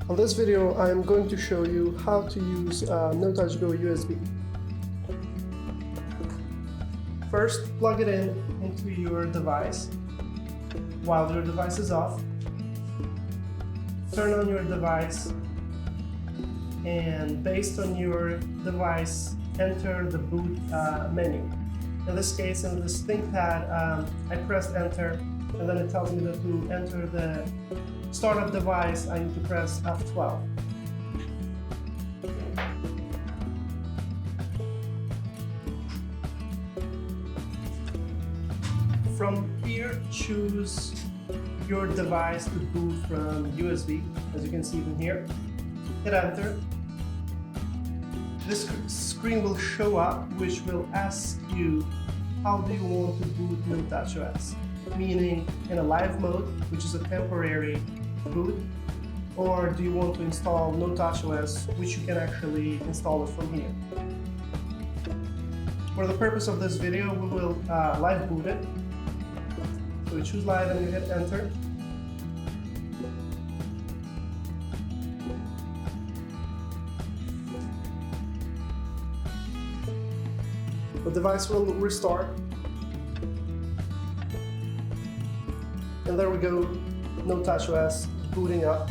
On this video, I am going to show you how to use NoTouch GO USB. First, plug it into your device. While your device is off, turn on your device, and based on your device, enter the boot menu. In this case, in this ThinkPad, I pressed enter, and then it tells me that to enter the startup device, I need to press F12. From here, choose your device to boot from USB, as you can see from here. Hit enter. This screen will show up, which will ask you how do you want to boot NoTouch OS, meaning in a live mode, which is a temporary boot, or do you want to install NoTouch OS, which you can actually install it from here. For the purpose of this video, we will live boot it. So you choose live and you hit enter. The device will restart. And there we go, NoTouch OS booting up.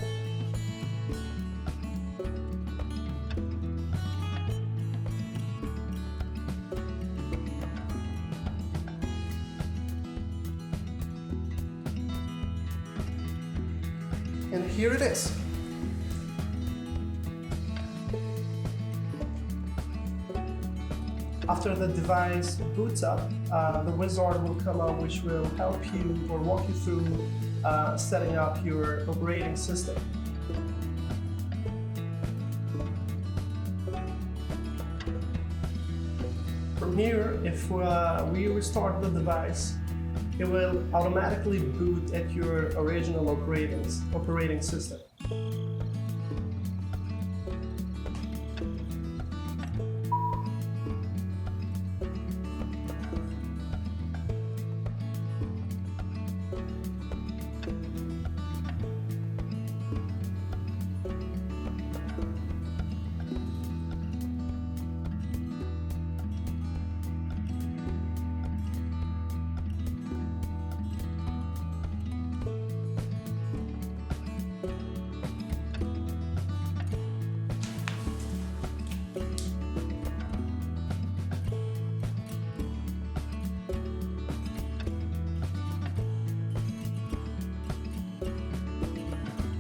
And here it is. After the device boots up, the wizard will come up, which will help you or walk you through setting up your operating system. From here, if we restart the device, it will automatically boot at your original operating system.